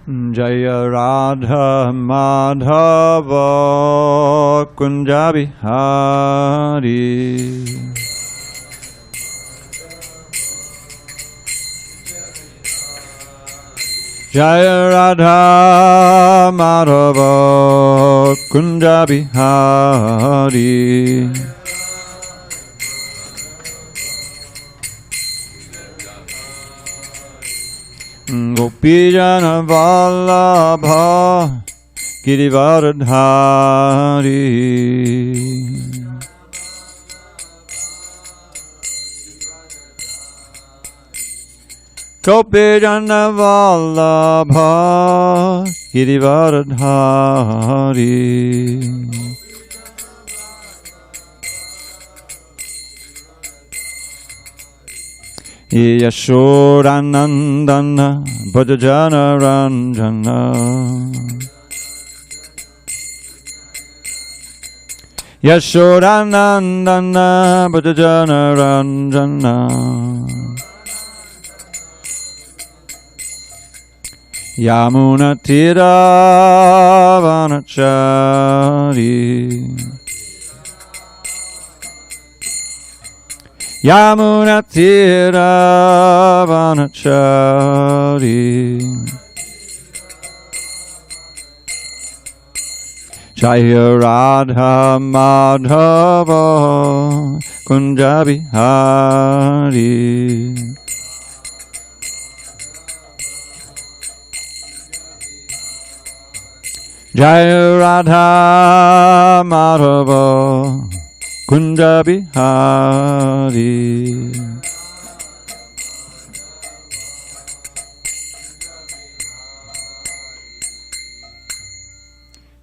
Jaya Radha Madhava Kunja Bihari. Jaya Radha Madhava Kunja Bihari. Gopijana Vallabha Girivardhari. Gopijana Vallabha Girivardhari. Yashodanandana Bhajajana Ranjana. Yashodanandana Bhajajana Ranjana. Yamuna Tira Vanachari. Yamuna Tira Vanachari. Jaya Radha Madhava Kunja Bihari. Jaya Radha Madhava Kunja Bihari.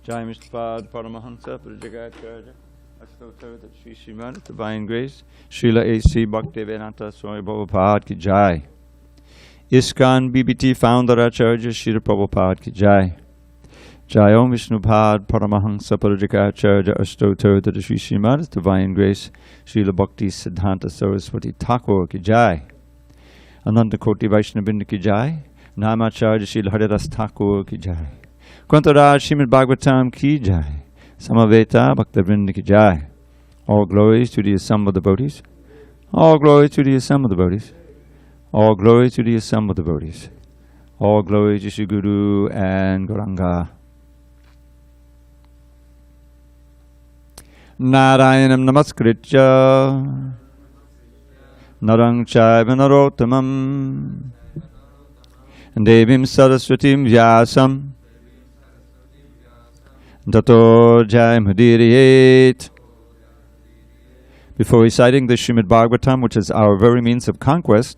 Jai Mishpad Paramahansa Prajagacharya Astotar that Sri Srimad Divine Grace Srila HG Bhakti Vedanta Swami Prabhupada Ki Jai. ISKCON BBT Founder Acharya Srila Prabhupada Ki Jai. Jai Om Vishnupad Paramahansa Prajagacharya Astotar that Sri Srimad Divine Grace Srila Bhakti Siddhanta Saraswati Thakur Ki Jai. Ananta Koti Vaishnavrinda Ki Jai. Namacharya Srila Haridas Thakur Ki Jai. Kwantaraj Srimad Bhagavatam Ki Jai. Samaveta Bhaktavrinda Ki Jai. All glories to the assembled devotees. All glory to the assembled devotees. All glory to the assembled devotees. All glory to Shri Guru and Gauranga. Narayanam Namaskritya Narang Chaiva Narottamam Devim Saraswatim Vyasam Tato Jayamudiriet. Before reciting the Srimad Bhagavatam, which is our very means of conquest,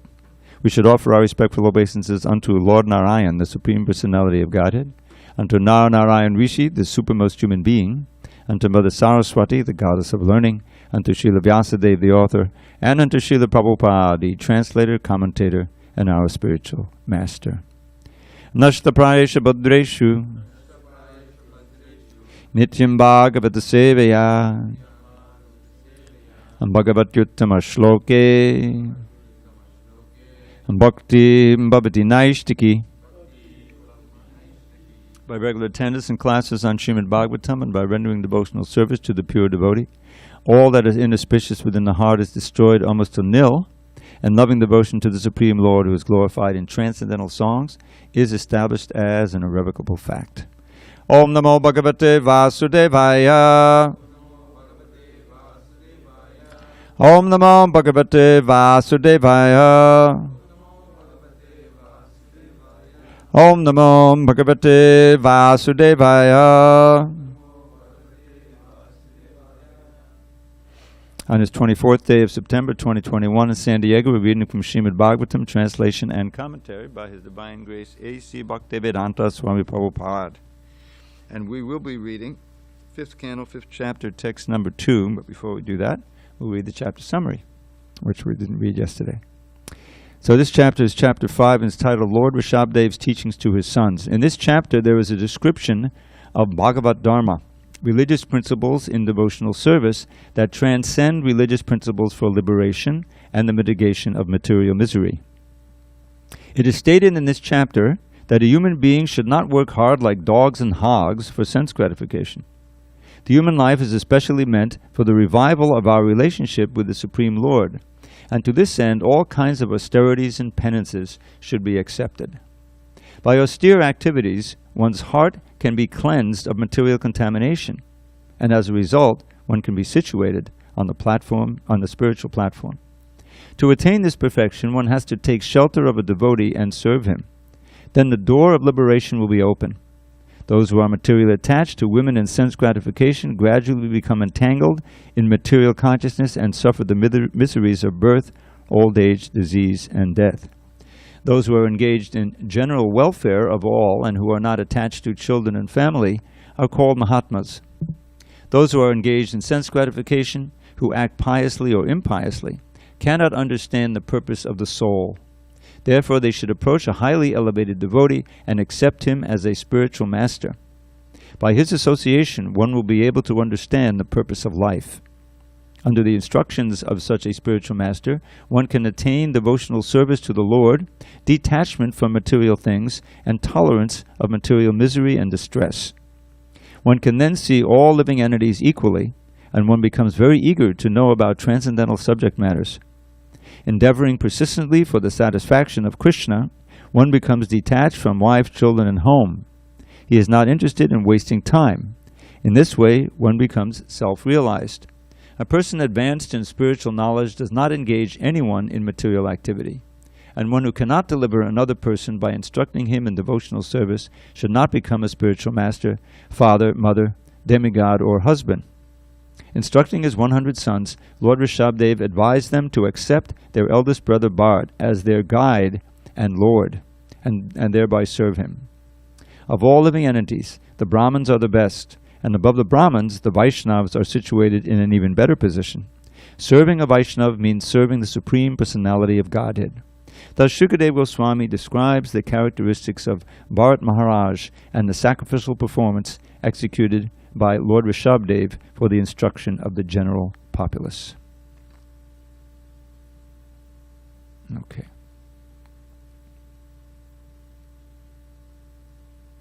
we should offer our respectful obeisances unto Lord Narayan, the Supreme Personality of Godhead, unto Nar Narayan Rishi, the supermost human being, unto Mother Saraswati, the goddess of learning, unto Srila Vyasadeva, the author, and unto Srila Prabhupada, the translator, commentator, and our spiritual master. Nashta Prayesha Bhadreshu Nityam Bhagavata Sevaya Bhagavatyuttama Shloke Bhakti Bhavati Naishtiki. By regular attendance in classes on Srimad Bhagavatam and by rendering devotional service to the pure devotee, all that is inauspicious within the heart is destroyed almost to nil, and loving devotion to the Supreme Lord, who is glorified in transcendental songs, is established as an irrevocable fact. Om Namo Bhagavate Vasudevaya. Om Namo Bhagavate Vasudevaya. Om Namo Bhagavate Vasudevaya. On his 24th day of September 2021 in San Diego, we're reading from Srimad Bhagavatam, translation and commentary by His Divine Grace A.C. Bhakti Vedanta Swami Prabhupada. And we will be reading 5th canto, 5th chapter, text number 2. But before we do that, we'll read the chapter summary, which we didn't read yesterday. So this chapter is chapter 5, and it's titled Lord Rsabhadeva's Teachings to His Sons. In this chapter, there is a description of Bhagavat Dharma, religious principles in devotional service that transcend religious principles for liberation and the mitigation of material misery. It is stated in this chapter that a human being should not work hard like dogs and hogs for sense gratification. The human life is especially meant for the revival of our relationship with the Supreme Lord, and to this end all kinds of austerities and penances should be accepted. By austere activities, one's heart can be cleansed of material contamination, and as a result, one can be situated on the spiritual platform. To attain this perfection, one has to take shelter of a devotee and serve him. Then the door of liberation will be open. Those who are materially attached to women and sense gratification gradually become entangled in material consciousness and suffer the miseries of birth, old age, disease, and death. Those who are engaged in general welfare of all and who are not attached to children and family are called Mahatmas. Those who are engaged in sense gratification, who act piously or impiously, cannot understand the purpose of the soul. Therefore, they should approach a highly elevated devotee and accept him as a spiritual master. By his association, one will be able to understand the purpose of life. Under the instructions of such a spiritual master, one can attain devotional service to the Lord, detachment from material things, and tolerance of material misery and distress. One can then see all living entities equally, and one becomes very eager to know about transcendental subject matters. Endeavoring persistently for the satisfaction of Krishna, one becomes detached from wife, children, and home. He is not interested in wasting time. In this way, one becomes self-realized. A person advanced in spiritual knowledge does not engage anyone in material activity, and one who cannot deliver another person by instructing him in devotional service should not become a spiritual master, father, mother, demigod, or husband. Instructing his 100 sons, Lord Rsabhadeva advised them to accept their eldest brother Bharat as their guide and Lord, and thereby serve him. Of all living entities, the Brahmins are the best, and above the Brahmins, the Vaishnavas are situated in an even better position. Serving a Vaishnava means serving the Supreme Personality of Godhead. Thus, Shukadeva Goswami describes the characteristics of Bharat Maharaj and the sacrificial performance executed by Lord Rsabhadeva for the instruction of the general populace. Okay.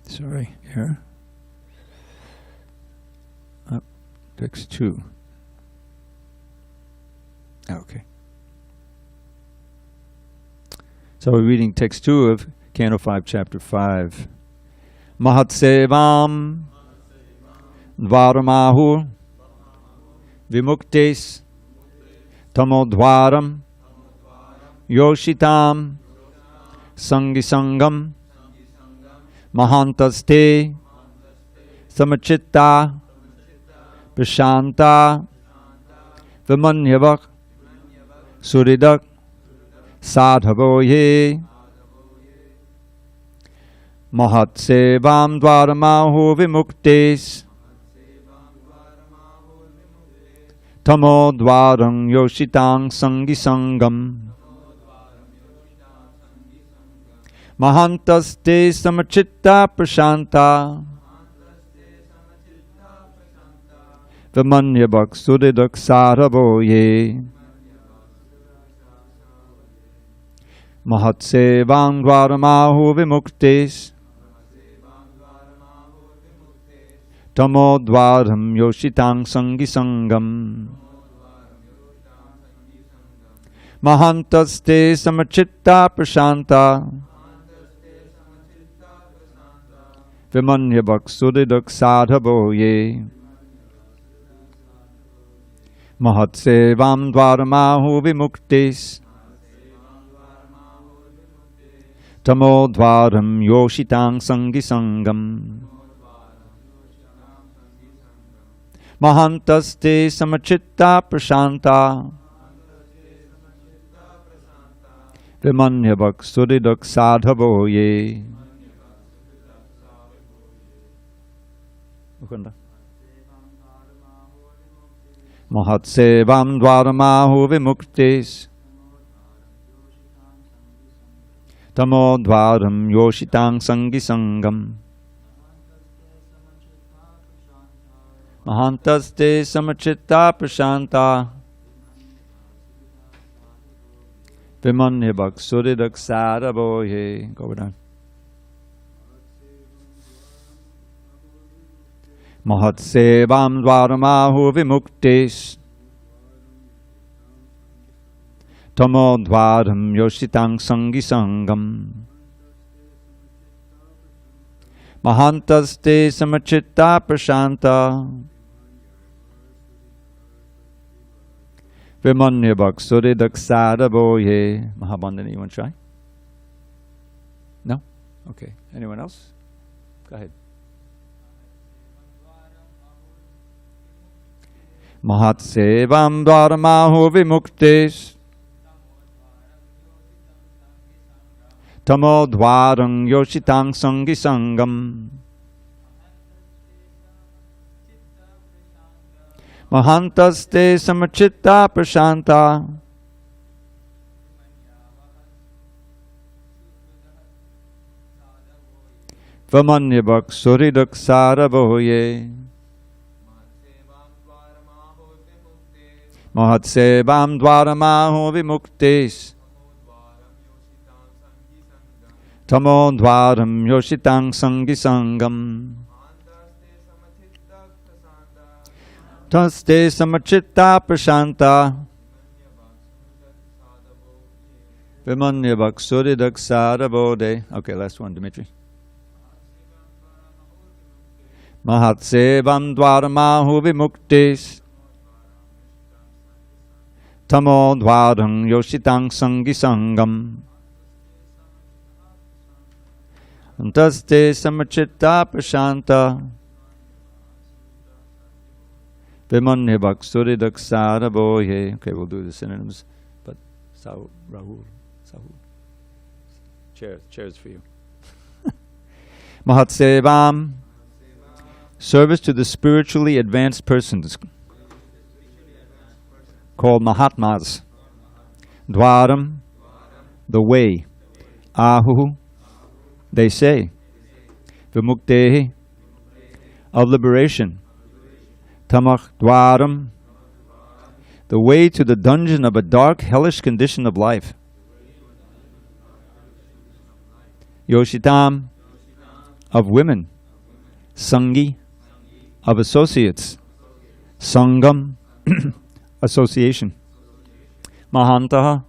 Sorry, here. Up, text 2. Okay. So we're reading text 2 of Canto 5, Chapter 5. Mahatsevam Dvaramahur Vimuktes Tamodvaram Yoshitam Sangisangam Mahantaste Samachitta Prashanta Vimanyavak Suridak Sadhavoye Mahatsevam Dvaramahu Vimuktes Tamodvarang Yoshitang Sangisangam Mahantaste Samachitta Prashanta Vimanyavak Suridak Sadhavoye Mahatsevam Dvaramahu Vimuktes Tamodvaram Yoshitang Sangisangam Mahantaste Samachitta Prashanta Vimanyavak Suridak Sadhavoye Mahatsevam Dvaramahu Vimuktes Tamodvaram Yoshitang Sangisangam Mahantaste Samachitta Prashanta Vimanyavak Suridak Sadhavoye. Mahatsevam Dvaramahu Vimuktes Tamodvaram Yoshitang Sangisangam Mahantaste Samachitta Prashanta Vimanyavak Suridak Sadhavoye. Go down. Mahatsevam dvaramahu vimuktis Tamo dvaram yoshitang sangi sangam Mahantaste samachitta prashanta Vimanya bhaksuri daksada boye. Mahabandhani, you want to try? No? Okay. Anyone else? Go ahead. Mahatsevam dvaramahu vimuktis Tamo dvarang yoshitang sangi sangam Mahantaste samachitta prashanta Vamanya bhaksuri daksara boye Mahatsevam dvaramahu vimuktis Tamo dvaram yoshitang sangi sangam Taste samachitta prashanta Vimanya bhaksuri daksara bodhe. Okay, last one, Dimitri. Mahatsevam dvaramahu vimuktis Tamo dvaram yoshitang sangi sangam Taste samachitta prashanta Vimanya bhaksuri daksara boye. Okay, we'll do the synonyms, but Rahul. Chairs for you. Mahatsevam, service to the spiritually advanced persons, called Mahatmas. Dwaram, the way. Ahu, they say. Vimuktehi, of liberation. Tamach dwaram, the way to the dungeon of a dark, hellish condition of life. Yoshitam, of women. Sangi, of associates. Sangam, association. Mahantaha,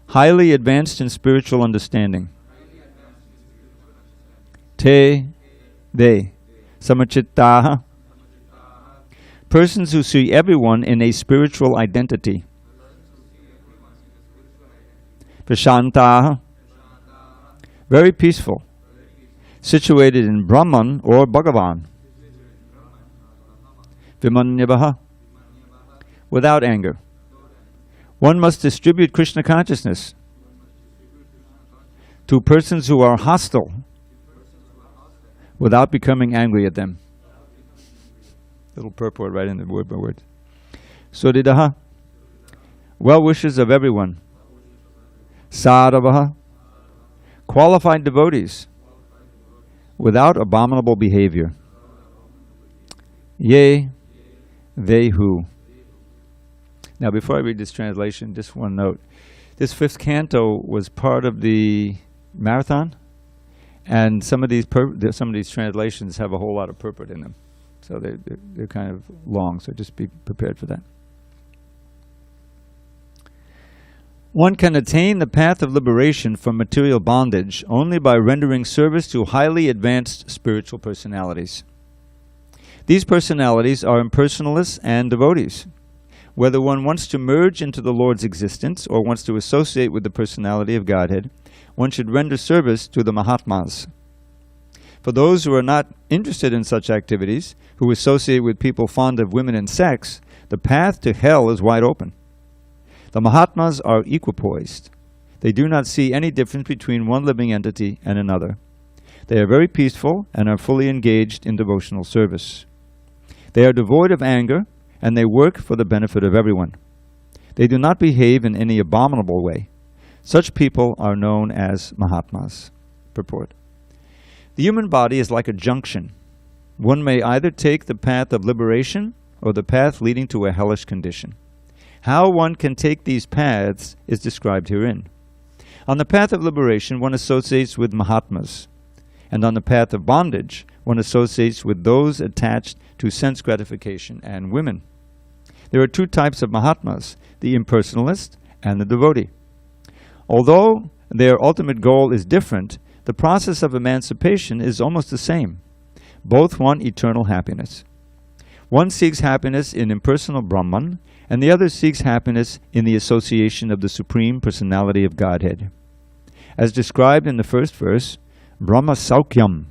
highly advanced in spiritual understanding. Te, they. Samachittaha, persons who see everyone in a spiritual identity. Prashantaha, very peaceful, situated in Brahman or Bhagavan. Vimanyavaha, without anger. One must distribute Krishna consciousness to persons who are hostile without becoming angry at them. Little purport right in the word by word. Suridaha, well-wishers of everyone. Saravaha, qualified devotees without abominable behavior. Yea, they who. Now before I read this translation, just one note. This fifth canto was part of the marathon, and some of these translations have a whole lot of purport in them. So they're kind of long, so just be prepared for that. One can attain the path of liberation from material bondage only by rendering service to highly advanced spiritual personalities. These personalities are impersonalists and devotees. Whether one wants to merge into the Lord's existence or wants to associate with the personality of Godhead, one should render service to the Mahatmas. For those who are not interested in such activities, who associate with people fond of women and sex, the path to hell is wide open. The Mahatmas are equipoised. They do not see any difference between one living entity and another. They are very peaceful and are fully engaged in devotional service. They are devoid of anger, and they work for the benefit of everyone. They do not behave in any abominable way. Such people are known as Mahatmas. Purport. The human body is like a junction. One may either take the path of liberation or the path leading to a hellish condition. How one can take these paths is described herein. On the path of liberation, one associates with Mahatmas, and on the path of bondage, one associates with those attached to sense gratification and women. There are two types of Mahatmas, the impersonalist and the devotee. Although their ultimate goal is different, the process of emancipation is almost the same. Both want eternal happiness. One seeks happiness in impersonal Brahman, and the other seeks happiness in the association of the Supreme Personality of Godhead. As described in the first verse, Brahma Saukyam,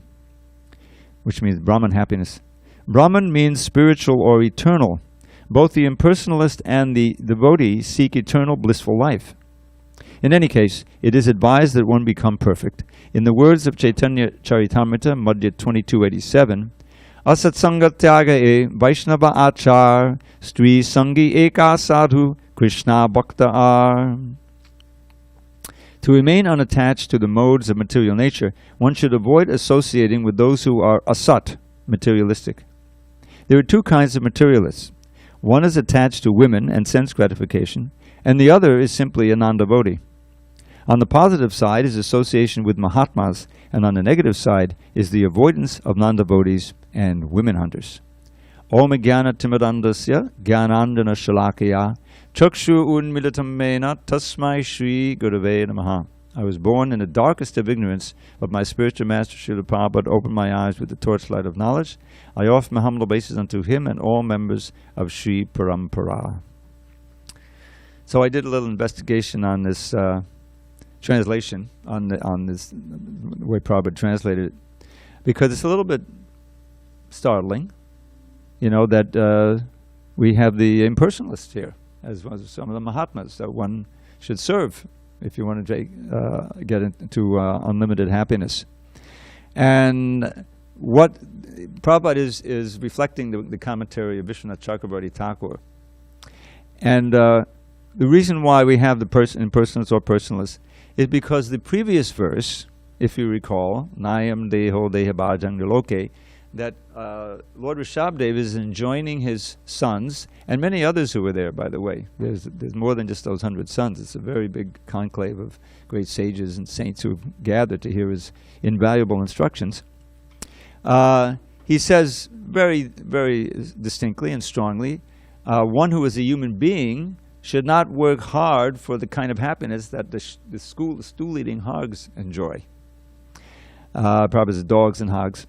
which means Brahman happiness. Brahman means spiritual or eternal. Both the impersonalist and the devotee seek eternal blissful life. In any case, it is advised that one become perfect. In the words of Chaitanya Charitamrita, Madhya 2287, Asatsanga tyaga e Vaishnava achar, Stri sangi eka sadhu, Krishna bhakta ar. To remain unattached to the modes of material nature, one should avoid associating with those who are asat, materialistic. There are two kinds of materialists. One is attached to women and sense gratification, and the other is simply a non-devotee. On the positive side is association with Mahatmas, and on the negative side is the avoidance of non-devotees and women hunters. Om Jnana Timirandasya Jnanandana Shalakaya Chakshu Unmilitam Mena Tasmai Shri Gurave Namaha. I was born in the darkest of ignorance, but my spiritual master Srila Prabhupada opened my eyes with the torchlight of knowledge. I offer my humble obeisance unto him and all members of Sri Parampara. So I did a little investigation on this translation, on this the way Prabhupada translated it, because it's a little bit startling, that we have the impersonalists here, as well as some of the Mahatmas that one should serve if you want to get into unlimited happiness. And what Prabhupada is reflecting the commentary of Vishwanath Chakravarti Thakur. And the reason why we have the impersonalists or personalists is because the previous verse, if you recall, Nayam Deho Deha Bhajang Loke, that Lord Rsabhadeva is enjoining his sons, and many others who were there, by the way. There's more than just those 100 sons. It's a very big conclave of great sages and saints who have gathered to hear his invaluable instructions. He says very, very distinctly and strongly, one who is a human being should not work hard for the kind of happiness that the stool-eating hogs enjoy. Probably the dogs and hogs.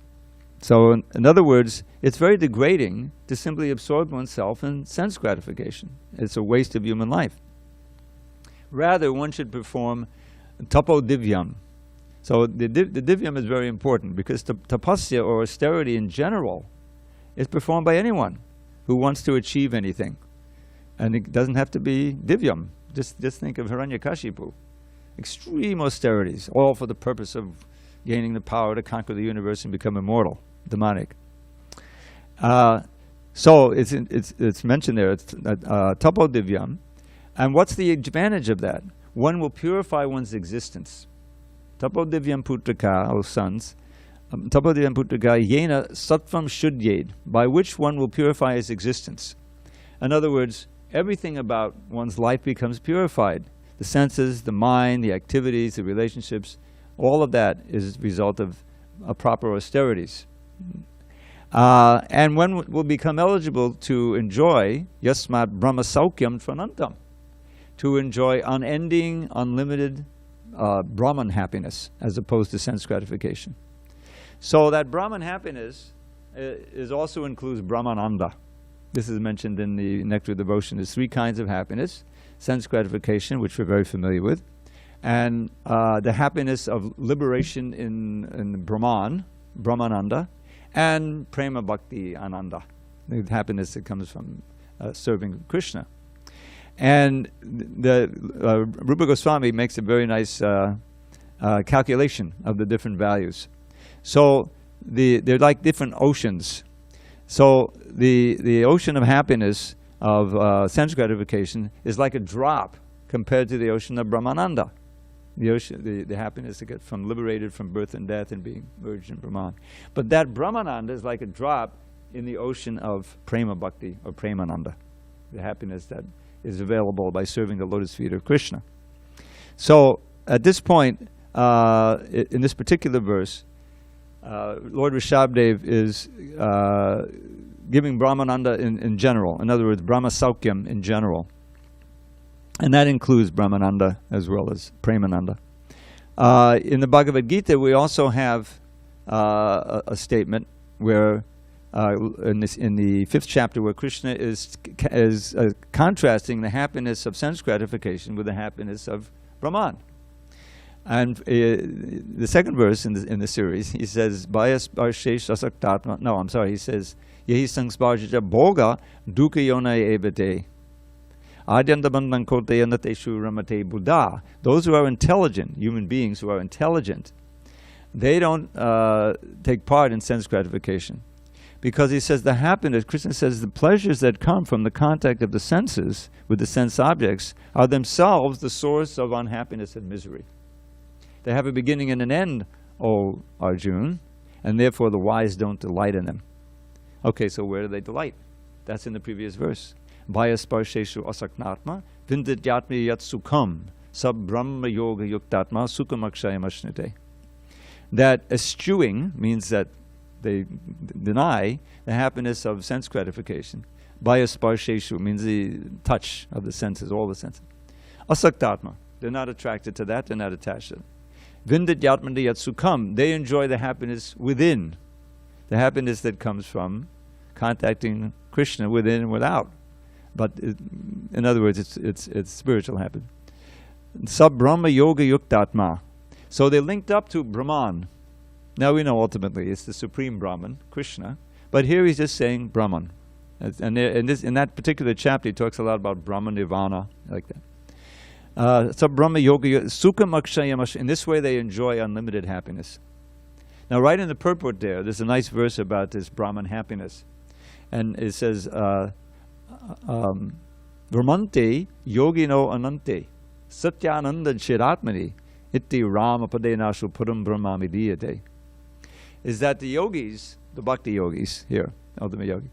So, in other words, it's very degrading to simply absorb oneself in sense gratification. It's a waste of human life. Rather, one should perform tapo divyam. So, the divyam is very important because tapasya, or austerity in general, is performed by anyone who wants to achieve anything. And it doesn't have to be divyam. Just think of Hiranyakashipu. Extreme austerities, all for the purpose of gaining the power to conquer the universe and become immortal, demonic. So it's mentioned there, it's tapo divyam. And what's the advantage of that? One will purify one's existence. Tapo divyam putraka, O sons, tapo divyam putraka yena sattvam shuddhyed, by which one will purify his existence. In other words, everything about one's life becomes purified. The senses, the mind, the activities, the relationships, all of that is a result of proper austerities. And one will become eligible to enjoy yasmat brahma saukyam tvanantam, to enjoy unending, unlimited Brahman happiness as opposed to sense gratification. So that Brahman happiness also includes Brahmananda. This is mentioned in the Nectar of Devotion. There's three kinds of happiness: sense gratification, which we're very familiar with, and the happiness of liberation in Brahman, Brahmananda, and Prema Bhakti Ananda, the happiness that comes from serving Krishna. And the Rupa Goswami makes a very nice calculation of the different values. So they're like different oceans. So the ocean of happiness of sense gratification is like a drop compared to the ocean of Brahmananda. The happiness to get liberated from birth and death and being merged in Brahman. But that Brahmananda is like a drop in the ocean of Prema Bhakti or Premananda, the happiness that is available by serving the lotus feet of Krishna. So at this point, in this particular verse, Lord Rsabhadeva is giving Brahmananda in general. In other words, Brahma Saukyam in general. And that includes Brahmananda as well as Premananda. In the Bhagavad Gita, we also have a statement where, in the 5th chapter, where Krishna is contrasting the happiness of sense gratification with the happiness of Brahman. And the second verse in the series, he says, he says, Yehi sangsparjaja bhoga dukkha yona evate. Adyandabandhan kote yanateshu ramate buddha. Those who are intelligent, human beings who are intelligent, they don't take part in sense gratification. Because he says the happiness, Krishna says the pleasures that come from the contact of the senses with the sense objects are themselves the source of unhappiness and misery. They have a beginning and an end, O Arjuna, and therefore the wise don't delight in them. Okay, so where do they delight? That's in the previous verse. Vaya sparsheshu asaknatma vindidyatmi yat sukham sab brahma yoga yuktatma sukham akshayam ashnite. That eschewing means that they deny the happiness of sense gratification. Vaya sparsheshu means the touch of the senses, all the senses. Asaktatma, they're not attracted to that, they're not attached to it. Vindidyatmandi yat sukham, they enjoy the happiness within, the happiness that comes from contacting Krishna within and without. But in other words, it's spiritual happiness. Sab Brahma Yoga Yuktatma. So they linked up to Brahman. Now we know ultimately it's the supreme Brahman, Krishna. But here he's just saying Brahman. And in that particular chapter, he talks a lot about Brahma Nirvana, like that. Sab Brahma Yoga Sukham Akshayam. In this way, they enjoy unlimited happiness. Now, right in the purport there's a nice verse about this Brahman happiness. And it says, Vramante yogino anante satyananda chiratmani iti rama padenashu puram brahmami diyate. Is that the yogis, the Bhakti yogis here, ultimate yogi,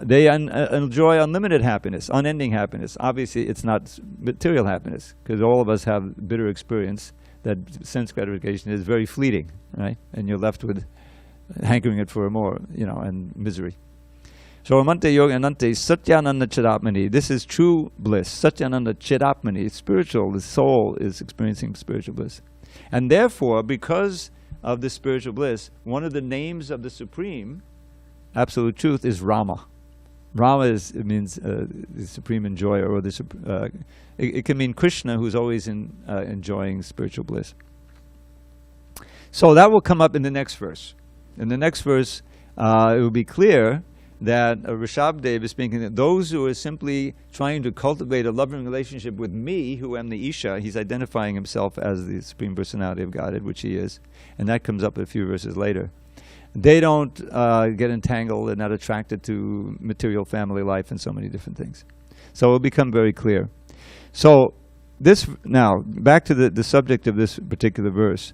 they enjoy unlimited happiness, unending happiness. Obviously, it's not material happiness, because all of us have bitter experience that sense gratification is very fleeting, right? And you're left with hankering it for more, and misery. So Amante Yoga Anante Satyananda Chidatmani. This is true bliss. Satyananda Chidatmani. It's spiritual. The soul is experiencing spiritual bliss. And therefore, because of this spiritual bliss, one of the names of the Supreme Absolute Truth is Rama. Rama means the supreme enjoyer, or it can mean Krishna, who's always enjoying spiritual bliss. So that will come up in the next verse. In the next verse, it will be clear that Rsabhadeva is speaking that those who are simply trying to cultivate a loving relationship with me, who am the Isha, he's identifying himself as the Supreme Personality of Godhead, which he is, and that comes up a few verses later. They don't get entangled and not attracted to material family life and so many different things. So it will become very clear. So now, back to the subject of this particular verse.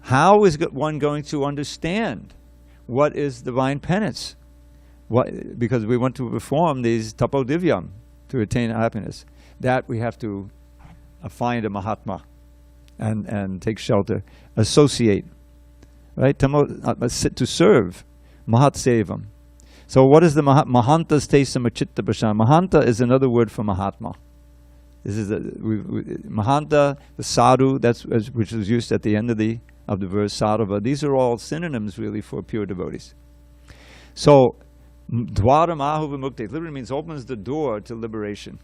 How is one going to understand what is divine penance? Because we want to perform these tapodivyam to attain happiness. That we have to find a Mahatma and take shelter, associate, right? To serve, Mahat Sevam. So what is the Mahantas te samachitta prashan? Mahanta is another word for Mahatma. This is Mahanta, the sadhu, which is used at the end of the verse, sadhava. These are all synonyms really for pure devotees. So Dwaram ahuva mukti literally means opens the door to liberation.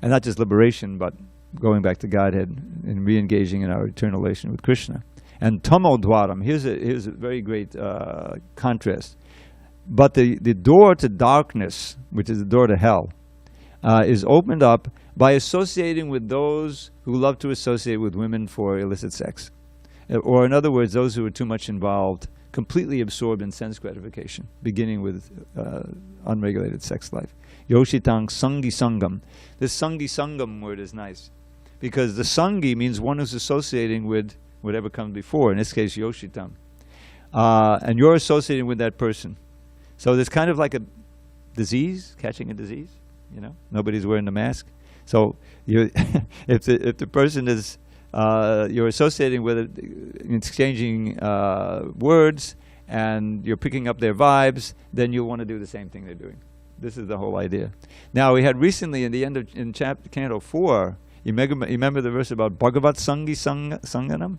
And not just liberation, but going back to Godhead and re-engaging in our eternal relation with Krishna. And tamo dwaram, here's a very great contrast. But the door to darkness, which is the door to hell, is opened up by associating with those who love to associate with women for illicit sex. Or in other words, those who are too much involved, completely absorbed in sense gratification, beginning with unregulated sex life. Yoshitang Sangi Sangam. This Sangi Sangam word is nice, because the Sangi means one who's associating with whatever comes before, in this case Yoshitang. And you're associating with that person. So there's kind of like a disease, catching a disease, nobody's wearing the mask. So if the person is you're associating with it, exchanging words, and you're picking up their vibes, then you'll want to do the same thing they're doing. This is the whole idea. Now, we had recently in the end of Canto 4, you remember the verse about Bhagavat Sangi Sanganam?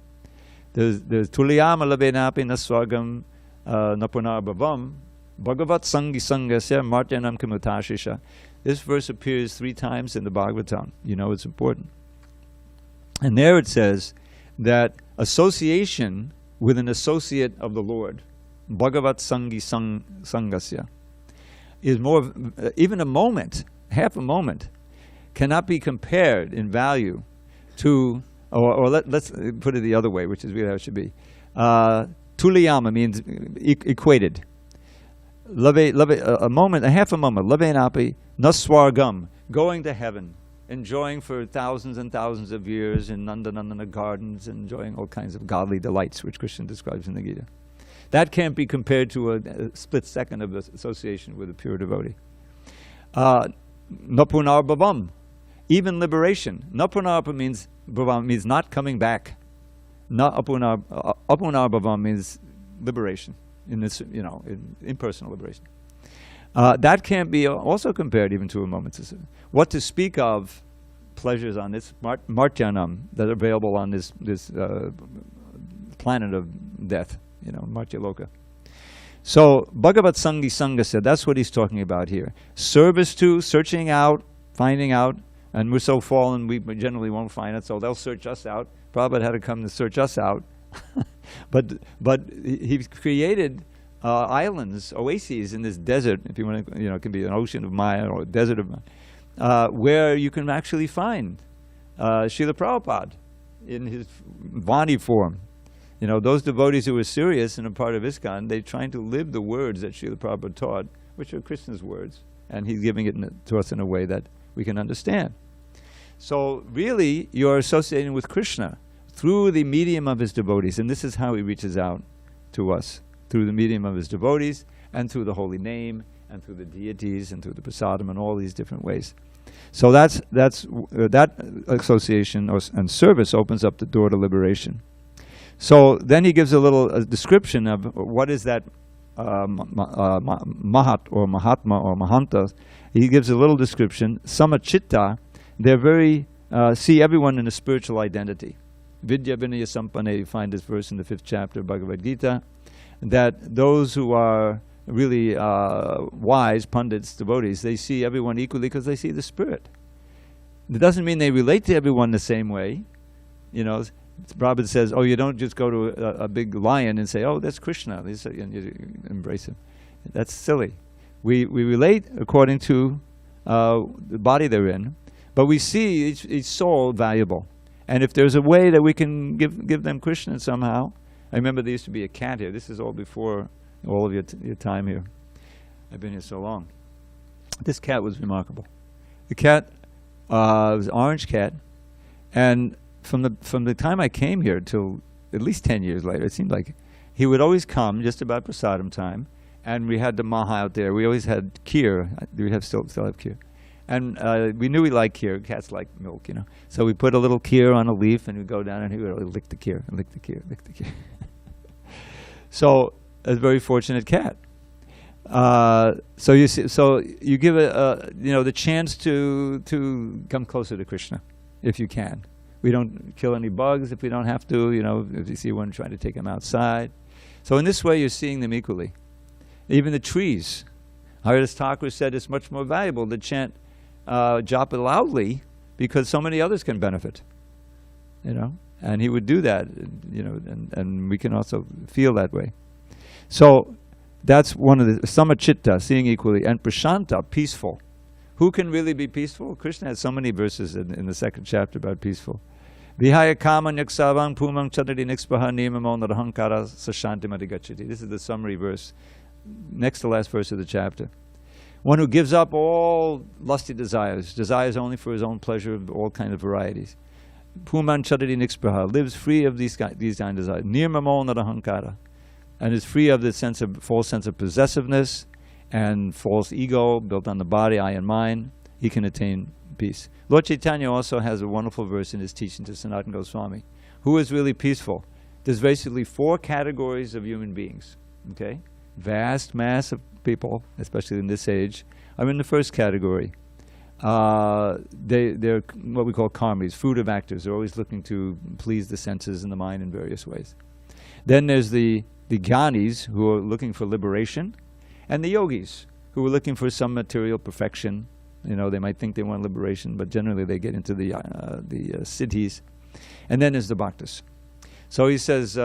There's Tuliyama Labenapi Naswagam Napunar Bhavam Bhagavat Sangi Sangasya Martyanam Kimutashisha. This verse appears 3 times in the Bhagavatam. You know it's important. And there it says that association with an associate of the Lord, Bhagavat Sangi Sangasya, is more, even a moment, half a moment, cannot be compared in value to, or let's put it the other way, which is really how it should be. Tuliyama means equated. A moment, a half a moment, lavenapi, naswargam, going to heaven, enjoying for thousands and thousands of years in Nandanandana gardens, enjoying all kinds of godly delights, which Krishna describes in the Gita. That can't be compared to a split second of association with a pure devotee. Napunar bhavam, even liberation. Napunar bhavam means not coming back. Apunar bhavam means liberation, in this, in impersonal liberation. That can't be also compared even to a moment. What to speak of pleasures on this Martyanam that are available on this planet of death, Martyaloka. So Bhagavat Sangi Sangha said that's what he's talking about here. Service to, searching out, finding out, and we're so fallen we generally won't find it, so they'll search us out. Prabhupada had to come to search us out. but he created islands, oases in this desert, if you want to, it can be an ocean of Maya or a desert of Maya, where you can actually find Srila Prabhupada in his Vani form. Those devotees who are serious and a part of ISKCON, they're trying to live the words that Srila Prabhupada taught, which are Krishna's words, and he's giving it to us in a way that we can understand. So really, you're associating with Krishna through the medium of his devotees, and this is how he reaches out to us, through the medium of his devotees, and through the holy name, and through the deities, and through the prasadam, and all these different ways. So that association and service opens up the door to liberation. So then he gives a little description of what is that Mahat or Mahatma or Mahanta. He gives a little description. Samachitta, they're very, see everyone in a spiritual identity. Vidya Vinaya Sampane, you find this verse in the 5th chapter of Bhagavad Gita, that those who are really wise, pundits, devotees, they see everyone equally because they see the Spirit. It doesn't mean they relate to everyone the same way. Prabhupada says, you don't just go to a big lion and say, that's Krishna, and you embrace him. That's silly. We relate according to the body they're in, but we see each soul valuable. And if there's a way that we can give them Krishna somehow. I remember there used to be a cat here. This is all before all of your time here. I've been here so long. This cat was remarkable. The cat was an orange cat, and from the time I came here till at least 10 years later, it seemed like he would always come just about prasadam time, and we had the maha out there. We always had kheer. We still have kheer. And we knew he liked kheer. Cats like milk, So we put a little kheer on a leaf, and we'd go down, and he would lick the kheer, lick the kheer, lick the kheer. So a very fortunate cat. So you see, so you give the chance to come closer to Krishna, if you can. We don't kill any bugs if we don't have to. If you see one trying to take them outside. So in this way, you're seeing them equally. Even the trees. Haridas Thakur said it's much more valuable to chant japa loudly because so many others can benefit. And he would do that. And we can also feel that way. So that's one of the samachitta, seeing equally, and prashanta, peaceful. Who can really be peaceful? Krishna has so many verses in the 2nd chapter about peaceful. Vihaya kama nyaksavang pumang chadadi nikspaha nimamo narahankara sashanti madigachati. This is the summary verse, next to last verse of the chapter. One who gives up all lusty desires only for his own pleasure of all kinds of varieties. Puman chadadi nikspaha, lives free of these kind of desires. Nirmamo narahankara, and is free of the false sense of possessiveness and false ego built on the body, I and mine. He can attain peace. Lord Chaitanya also has a wonderful verse in his teaching to Sanatana Goswami. Who is really peaceful? There's basically 4 categories of human beings. Okay? Vast mass of people, especially in this age, are in the first category. They're what we call karmis, fruitive actors. They're always looking to please the senses and the mind in various ways. Then there's the jnanis, who are looking for liberation, and the yogis, who are looking for some material perfection. You know, they might think they want liberation, but generally they get into the siddhis. And then there's the bhaktas. So he says,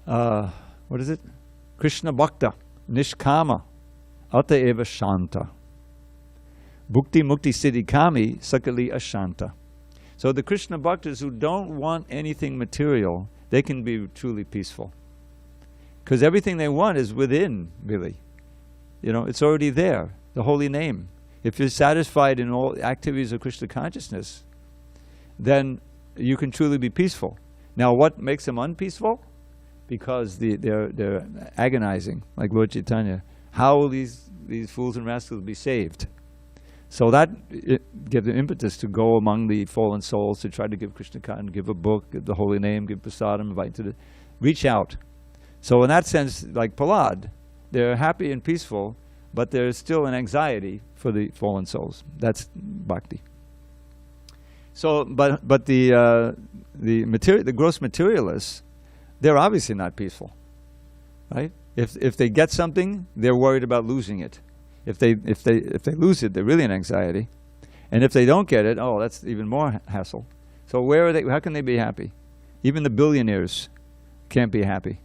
what is it? Krishna bhakta, nishkama, ata eva shanta. Bhukti mukti siddhi kami, sakali ashanta. So the Krishna bhaktas who don't want anything material, they can be truly peaceful. Because everything they want is within, really. You know, it's already there, the holy name. If you're satisfied in all activities of Krishna consciousness, then you can truly be peaceful. Now, what makes them unpeaceful? Because they're agonizing, like Lord Chaitanya. How will these fools and rascals be saved? So that gives them impetus to go among the fallen souls, to try to give Krishna consciousness, give a book, give the holy name, give prasadam, invite to reach out. So in that sense, like Prahlad, they're happy and peaceful, but there's still an anxiety for the fallen souls. That's bhakti. So, but the gross materialists, they're obviously not peaceful, right? If they get something, they're worried about losing it. If they lose it, they're really in anxiety, and if they don't get it, oh, that's even more hassle. So where are they? How can they be happy? Even the billionaires can't be happy.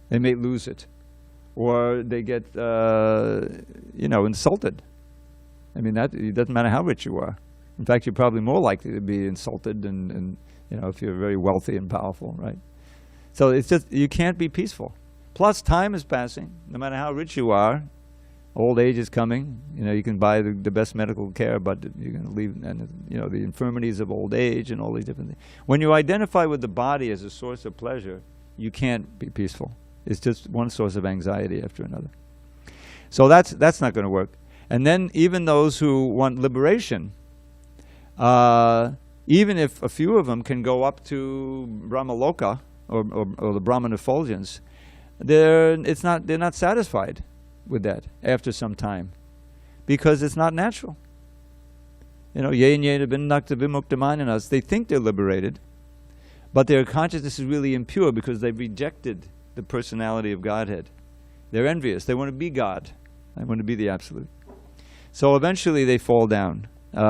They may lose it, or they get insulted. I mean, it doesn't matter how rich you are. In fact, you're probably more likely to be insulted, and if you're very wealthy and powerful, right? So it's just, you can't be peaceful. Plus, time is passing. No matter how rich you are, old age is coming. You can buy the best medical care, but you're going to leave, and the infirmities of old age and all these different things. When you identify with the body as a source of pleasure, you can't be peaceful. It's just one source of anxiety after another. So that's not going to work. And then even those who want liberation, even if a few of them can go up to Brahmaloka or the Brahman effulgence, they're not satisfied with that after some time, because it's not natural. They think they're liberated, but their consciousness is really impure because they've rejected the personality of Godhead. They're envious. They want to be God. They want to be the Absolute. So eventually they fall down. Because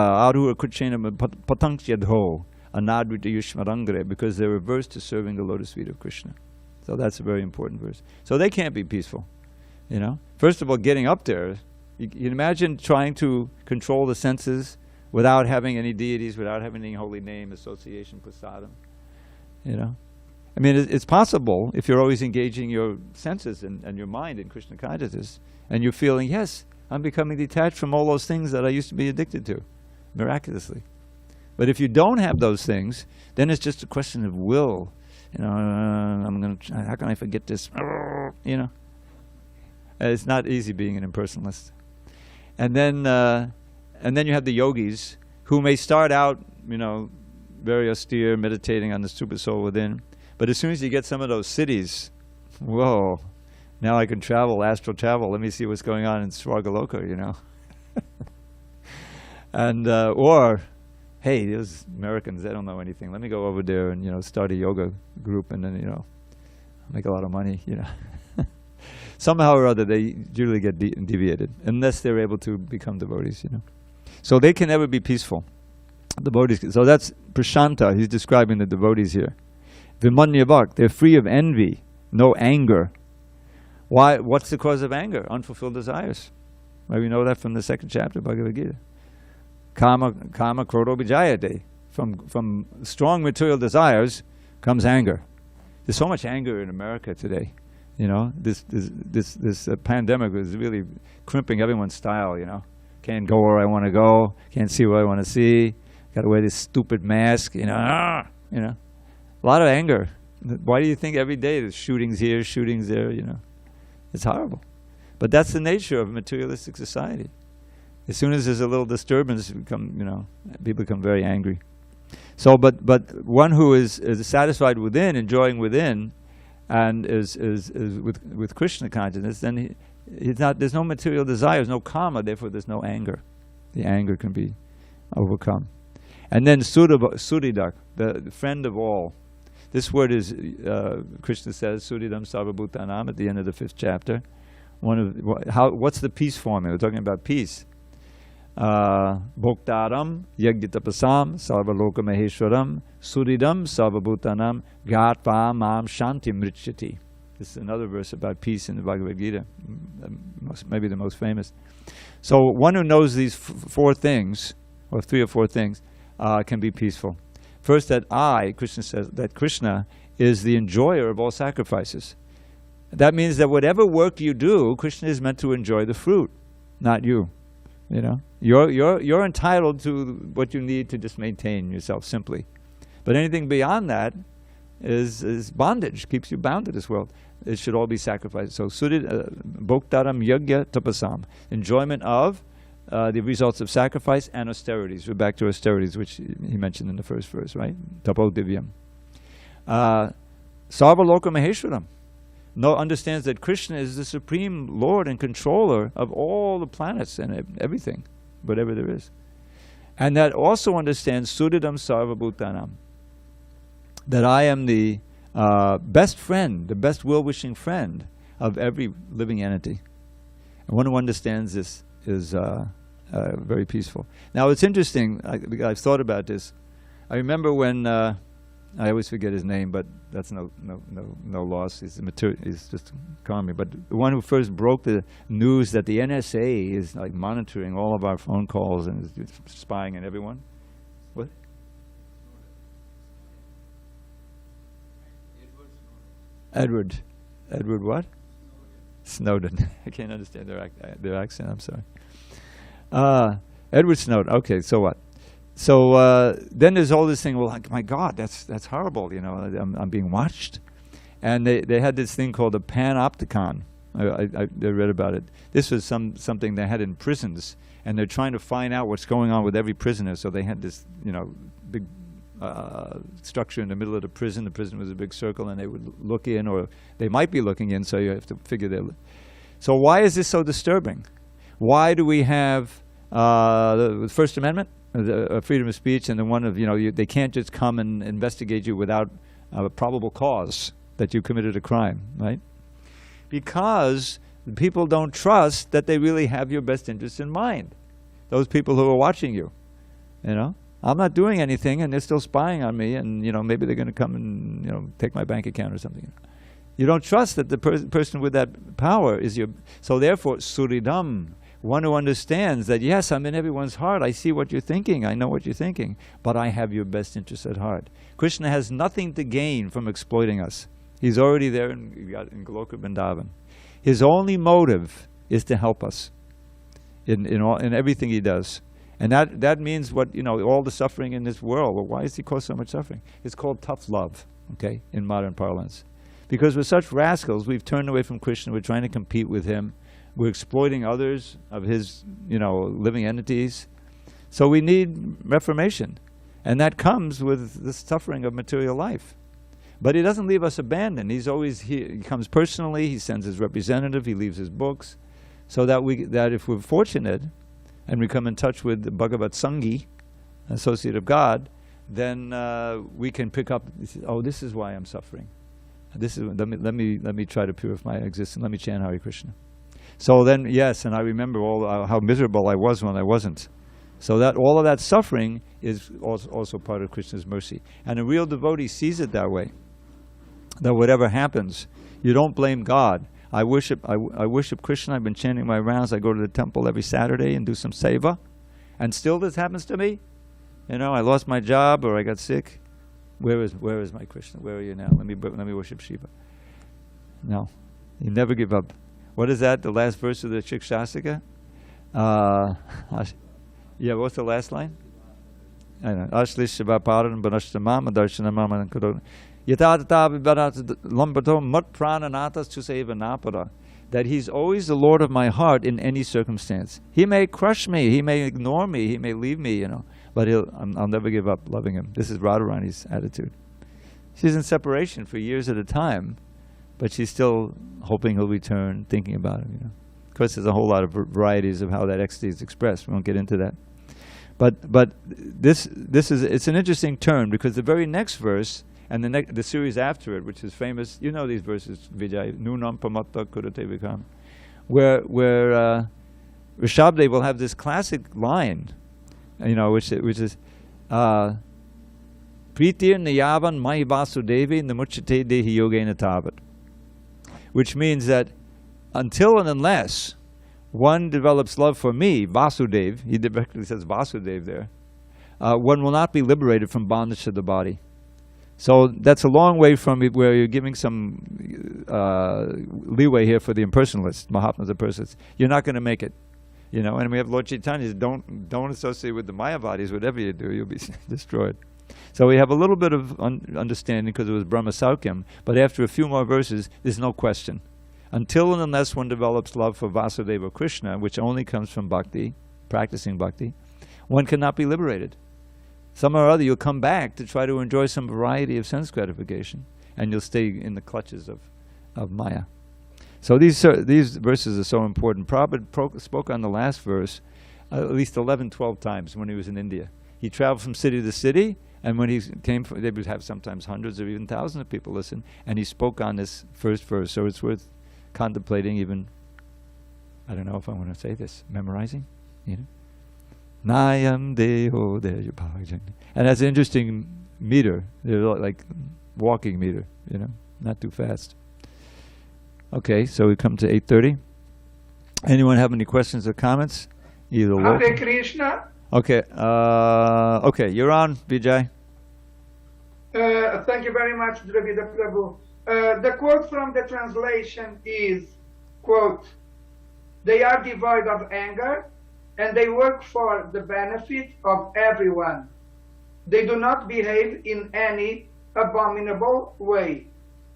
they're averse to serving the lotus feet of Krishna. So that's a very important verse. So they can't be peaceful. First of all, getting up there, you can imagine trying to control the senses without having any deities, without having any holy name, association, prasadam. I mean, it's possible if you're always engaging your senses and your mind in Krishna consciousness, and you're feeling, yes, I'm becoming detached from all those things that I used to be addicted to, miraculously. But if you don't have those things, then it's just a question of will. How can I forget this? It's not easy being an impersonalist. And then you have the yogis who may start out, very austere, meditating on the super soul within. But as soon as you get some of those cities, whoa, now I can travel, astral travel. Let me see what's going on in Swargaloka, And, or, hey, those Americans, they don't know anything. Let me go over there and, start a yoga group and then, make a lot of money, Somehow or other, they usually get deviated, unless they're able to become devotees, So they can never be peaceful. Devotees. So that's Prashanta. He's describing the devotees here. Vimanyavak, they're free of envy, no anger. Why? What's the cause of anger? Unfulfilled desires. Right, we know that from the second chapter of Bhagavad Gita. Kama krodho vijayate. From strong material desires comes anger. There's so much anger in America today. This pandemic is really crimping everyone's style. Can't go where I want to go. Can't see what I want to see. Got to wear this stupid mask. A lot of anger. Why do you think every day there's shootings here, shootings there? It's horrible. But that's the nature of a materialistic society. As soon as there's a little disturbance, people become very angry. So, but one who is satisfied within, enjoying within, and is with Krishna consciousness, then he's not. There's no material desires, no karma. Therefore, there's no anger. The anger can be overcome. And then Suridak, the friend of all. This word is Krishna says Suridam Sarvabhutanam at the end of the 5th chapter. What's the peace formula? We're talking about peace. Bhoktaram Yagditapasam Sarvaloka Maheshwaram Suridam Sarvabhutanam Gatva Mam Shanti Mrichyati. This is another verse about peace in the Bhagavad Gita, maybe the most famous. So one who knows these 4 things, or 3 or 4 things, can be peaceful. First, that Krishna says, that Krishna is the enjoyer of all sacrifices. That means that whatever work you do, Krishna is meant to enjoy the fruit, not you. You're entitled to what you need to just maintain yourself simply. But anything beyond that is bondage, keeps you bound to this world. It should all be sacrificed. So bhoktaram yagya tapasam, enjoyment of the results of sacrifice and austerities. We're back to austerities, which he mentioned in the first verse, right? Tapo divyam. Sarva loka maheshwaram. Understands that Krishna is the supreme Lord and controller of all the planets and everything, whatever there is. And that also understands Suridam Sarvabhutanam, that I am the best friend, the best will-wishing friend of every living entity. And one who understands this is very peaceful. Now it's interesting, I've thought about this. I remember when, I always forget his name, but that's no loss. He's just karma. But the one who first broke the news that the NSA is like monitoring all of our phone calls and is spying on everyone. What? Edward what? Snowden. I can't understand their accent. I'm sorry. Edward Snowden. Okay, so what? So then there's all this thing. Well, like, my God, that's horrible. I'm being watched, and they had this thing called a panopticon. I read about it. This was something they had in prisons, and they're trying to find out what's going on with every prisoner. So they had this big structure in the middle of the prison. The prison was a big circle, and they would look in, or they might be looking in. So you have to figure their. So why is this so disturbing? Why do we have the First Amendment? Freedom of speech, and the one of they can't just come and investigate you without a probable cause that you committed a crime, right? Because people don't trust that they really have your best interest in mind. Those people who are watching you, I'm not doing anything, and they're still spying on me, and maybe they're going to come and take my bank account or something. You don't trust that the person with that power is your. So therefore, suridam. One who understands that, yes, I'm in everyone's heart. I see what you're thinking. I know what you're thinking. But I have your best interest at heart. Krishna has nothing to gain from exploiting us. He's already there in Goloka Vrindavan. His only motive is to help us in everything he does. And that means all the suffering in this world. Well, why does he cause so much suffering? It's called tough love, okay, in modern parlance. Because we're such rascals, we've turned away from Krishna. We're trying to compete with him. We're exploiting others of his, living entities. So we need reformation. And that comes with the suffering of material life. But he doesn't leave us abandoned. He's always here. He comes personally. He sends his representative. He leaves his books. So that if we're fortunate and we come in touch with the Bhagavat Sanghi, associate of God, then we can pick up, oh, this is why I'm suffering. Let me try to purify my existence. Let me chant Hare Krishna. So then, yes, and I remember how miserable I was when I wasn't. So that all of that suffering is also part of Krishna's mercy. And a real devotee sees it that way. That whatever happens, you don't blame God. I worship Krishna. I've been chanting my rounds. I go to the temple every Saturday and do some seva. And still this happens to me. I lost my job or I got sick. Where is my Krishna? Where are you now? Let me worship Shiva. No, you never give up. What is that? The last verse of the Shikshastika? Yeah, what's the last line? I know. Ashli Shiva Paran Banashtamama Darshanamama Kudo. Yatata Vibarat Lambato Mat Prananatas Chuseva Napara. that He's always the Lord of my heart in any circumstance. He may crush me, He may ignore me, He may leave me, but I'll never give up loving Him. This is Radharani's attitude. She's in separation for years at a time, but she's still hoping He'll return, thinking about Him. Of course, there's a whole lot of varieties of how that ecstasy is expressed. We won't get into that. But this is, it's an interesting turn, because the very next verse and the series after it, which is famous, you know these verses, Vijay, Nunam Pamatta Kurate Vikam, where Rsabhadeva will have this classic line, which is Pritir Nayavan Mai Vasudevi Namuchate Dehi Yogena Tavat, which means that until and unless one develops love for me, Vasudev, he directly says Vasudev there, one will not be liberated from bondage to the body. So that's a long way from it, where you're giving some leeway here for the impersonalists, Mahatmas impersonalists. You're not going to make it, And we have Lord Chaitanya, don't associate with the Mayavadis. Whatever you do, you'll be destroyed. So we have a little bit of understanding, because it was Brahma Saukyam, but after a few more verses, there's no question. Until and unless one develops love for Vasudeva Krishna, which only comes from bhakti, practicing bhakti, one cannot be liberated. Somehow or other you'll come back to try to enjoy some variety of sense gratification, and you'll stay in the clutches of Maya. So these verses are so important. Prabhupada spoke on the last verse at least 11, 12 times when he was in India. He traveled from city to city, and when he came, they would have sometimes hundreds or even thousands of people listen, and he spoke on this first verse. So it's worth contemplating, even, I don't know if I want to say this, memorizing, Nayam Deho Deja. And that's an interesting meter. They're like walking meter, not too fast. Okay, so we come to 8:30. Anyone have any questions or comments? Either Hare Krishna. Okay, okay, you're on, Vijay. Thank you very much, Dravida Prabhu. The quote from the translation is, quote, "They are devoid of anger, and they work for the benefit of everyone. They do not behave in any abominable way.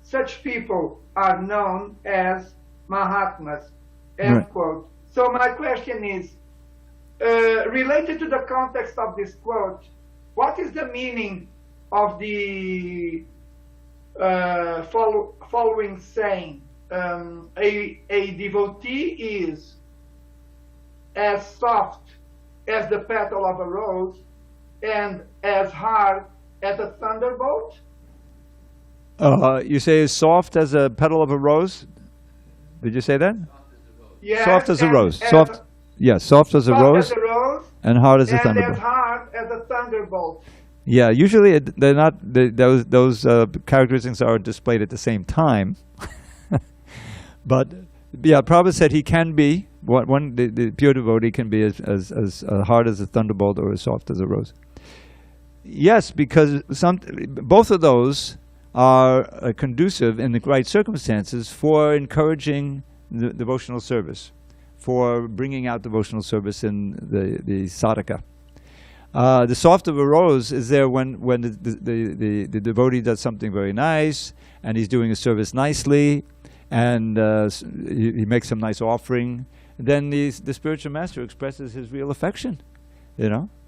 Such people are known as Mahatmas," end Right. quote. So my question is, related to the context of this quote, what is the meaning of the following saying? A devotee is as soft as the petal of a rose and as hard as a thunderbolt? You say as soft as a petal of a rose? Did you say that? Yes, soft as a rose. soft Soft as a rose, as a rose and hard as a and thunderbolt. as hard as a thunderbolt. Yeah, usually they're not. Those characteristics are displayed at the same time. But yeah, Prabhupada said he can be the pure devotee can be as hard as a thunderbolt or as soft as a rose. Yes, because both of those are conducive in the right circumstances for encouraging the devotional service, for bringing out devotional service in the sadhaka. The soft of a rose is there when the devotee does something very nice, and he's doing a service nicely, and he makes some nice offering. Then the spiritual master expresses his real affection,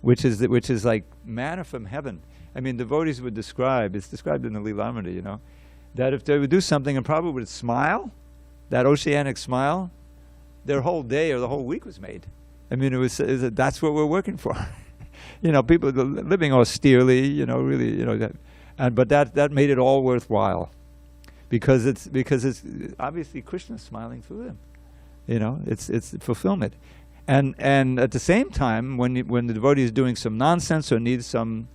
which is like manna from heaven. I mean, devotees would describe, it's described in the Lilamrita, that if they would do something and Prabhupada would smile, that oceanic smile, their whole day or the whole week was made. I mean, that's what we're working for. People living austerely, really, but that made it all worthwhile, because it's obviously Krishna smiling through them. It's fulfillment, and at the same time, when the devotee is doing some nonsense or needs some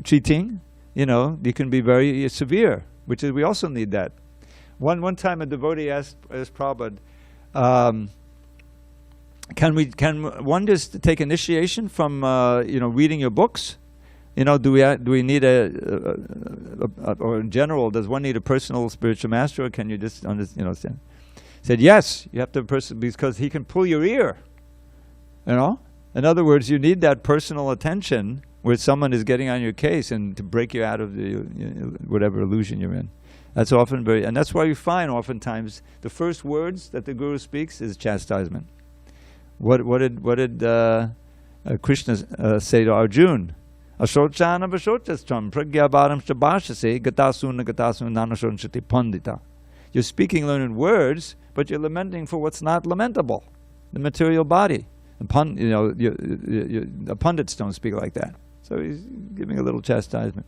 cheating, you can be very severe, which is, we also need that. One time a devotee asked Prabhupada, can one just take initiation from reading your books? Do we need or in general, does one need a personal spiritual master, or can you just understand? He said, yes, you have to because he can pull your ear. In other words, you need that personal attention where someone is getting on your case and to break you out of the whatever illusion you're in. That's often very, and that's why you find oftentimes the first words that the Guru speaks is chastisement. What did Krishna say to Arjuna? Ashocana vashochastram pragyabharam shabhashase gatasuna nanashonshati pandita. You're speaking learned words, but you're lamenting for what's not lamentable, the material body. The pundits don't speak like that. So he's giving a little chastisement.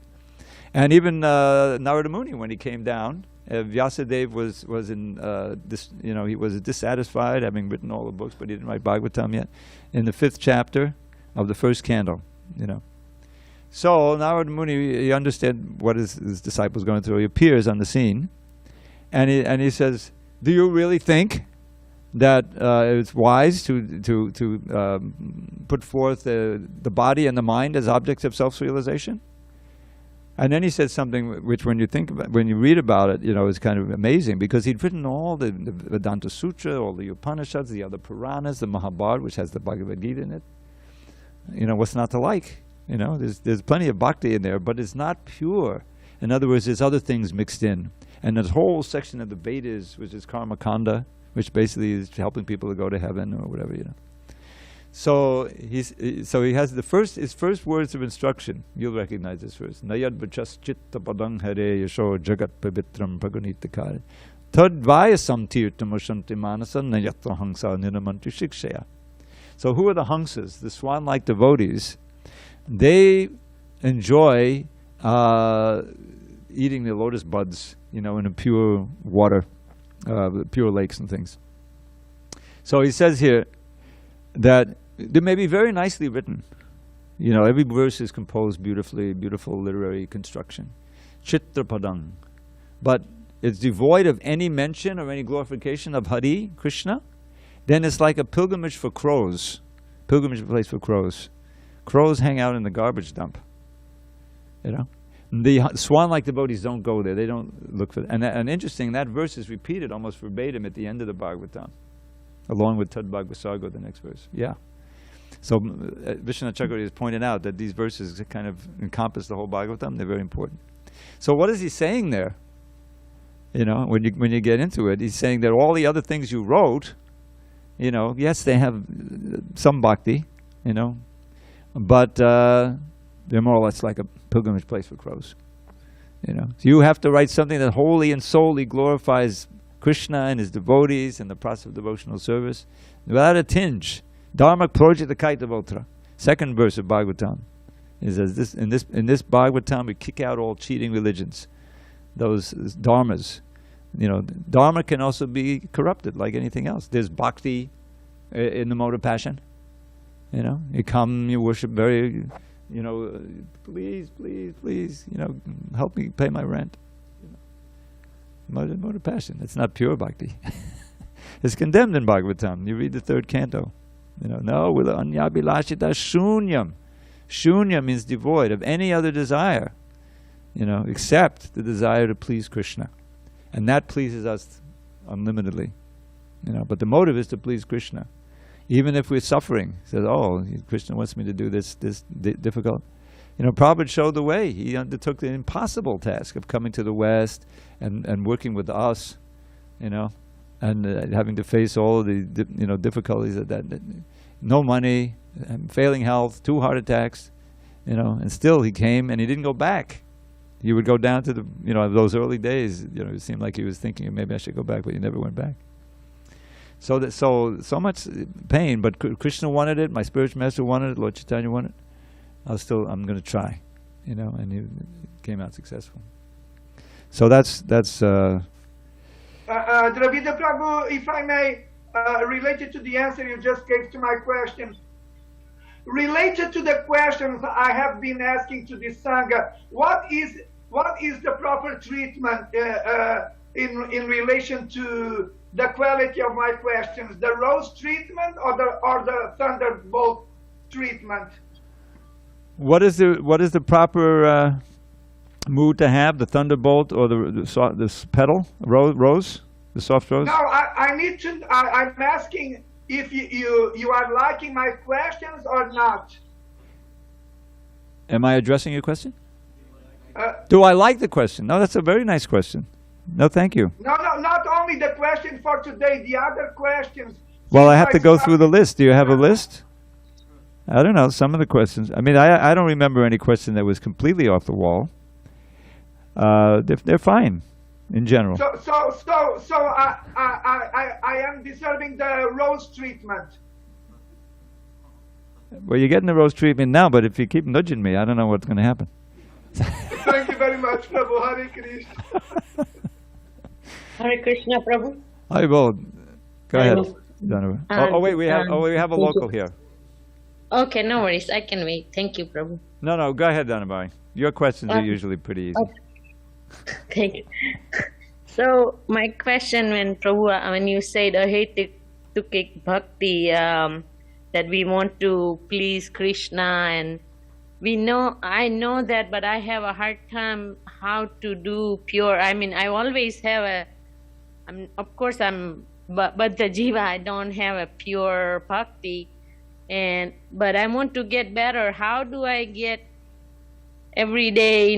And even Narada Muni, when he came down, Vyasadeva was in he was dissatisfied, having written all the books, but he didn't write Bhagavatam yet. In the 5th chapter of the first canto, So Narada Muni, he understood what his disciples going through. He appears on the scene, and he says, "Do you really think that it's wise to put forth the body and the mind as objects of self-realization?" And then he said something which, when you read about it, is kind of amazing, because he'd written all the Vedanta Sutra, all the Upanishads, the other Puranas, the Mahabharata, which has the Bhagavad Gita in it. What's not to like? There's plenty of bhakti in there, but it's not pure. In other words, there's other things mixed in. And this whole section of the Vedas, which is Karma Kanda, which basically is helping people to go to heaven or whatever, So he has his first words of instruction. You'll recognize this verse. Nayad vachas chitta padang hare yasho jagat pavitram pragunita tad vayasam tirtam ashanti manasa nayatra hangsa niramantu shikshaya. So who are the hangsas? The swan-like devotees. They enjoy eating the lotus buds, in a pure water, pure lakes and things. So he says here that they may be very nicely written. Every verse is composed beautifully, beautiful literary construction. Chitra padang. But it's devoid of any mention or any glorification of Hari, Krishna. Then it's like a pilgrimage for crows. Pilgrimage place for crows. Crows hang out in the garbage dump. The swan-like devotees don't go there. They don't look for it. And interesting, that verse is repeated almost verbatim at the end of the Bhagavatam, along with Tad Bhagavasarga, the next verse. Yeah. So Vishwanath Chakravarti has pointed out that these verses kind of encompass the whole Bhagavatam. They're very important. So what is he saying there? When you get into it, he's saying that all the other things you wrote, yes, they have some bhakti, but they're more or less like a pilgrimage place for crows. So you have to write something that wholly and solely glorifies Krishna and his devotees and the process of devotional service, without a tinge. Dharma projita kaitavotra. 2nd verse of Bhagavatam. It says in this Bhagavatam we kick out all cheating religions. Those dharmas. Dharma can also be corrupted like anything else. There's bhakti in the mode of passion. You come, you worship very, please, help me pay my rent. Mode of passion. It's not pure bhakti. It's condemned in Bhagavatam. You read the 3rd canto. No, with anyabhilashita shunyam. Shunya means devoid of any other desire, except the desire to please Krishna. And that pleases us unlimitedly. But the motive is to please Krishna. Even if we're suffering, says, "Oh, Krishna wants me to do this difficult." Prabhupada showed the way. He undertook the impossible task of coming to the West and working with us, and having to face all of the difficulties that no money, failing health, 2 heart attacks, and still he came and he didn't go back. He would go down to those early days. It seemed like he was thinking maybe I should go back, but he never went back. So much pain, but Krishna wanted it. My spiritual master wanted it. Lord Chaitanya wanted it. I'm going to try, and he came out successful. So that's. Dravida Prabhu, if I may, related to the answer you just gave to my question, related to the questions I have been asking to this Sangha, what is the proper treatment in relation to the quality of my questions, the rose treatment or the thunderbolt treatment? What is the proper mood to have? The thunderbolt or the petal rose, the soft rose? No, I need to. I'm asking if you are liking my questions or not. Am I addressing your question? Do I like the question? No, that's a very nice question. No, thank you. No, not only the question for today, the other questions. Well, I Since have to go through the list. Do you have a list? I don't know. Some of the questions. I mean, I don't remember any question that was completely off the wall. They're fine in general. So I am deserving the rose treatment. Well, you're getting the rose treatment now, but if you keep nudging me, I don't know what's going to happen. Thank you very much, Prabhu. Hare Krishna. Hare Krishna, Prabhu. Hi, Bo. Go ahead. Hello. Donovan. Wait, we have a local here. Okay, no worries. I can wait. Thank you, Prabhu. No, go ahead, Donovan. Your questions are usually pretty easy. Thank you. So my question, when Prabhu, when you said Ahaitukik Bhakti, that we want to please Krishna, and I know that, but I have a hard time how to do pure. I mean, I always have but the jiva, I don't have a pure bhakti, but I want to get better. How do I get every day,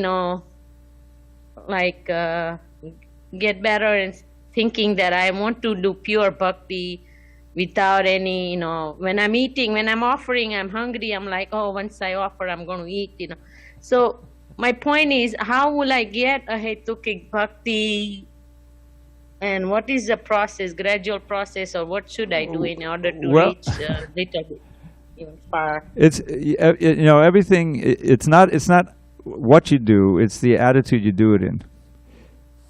get better and thinking that I want to do pure bhakti without any, when I'm eating, when I'm offering, I'm hungry, I'm like, oh, once I offer, I'm going to eat, So my point is, how will I get a Ahaitukik Bhakti, and what is the process, gradual process, or what should I do in order to reach a little bit even far? It's, everything, it's not what you do, it's the attitude you do it in.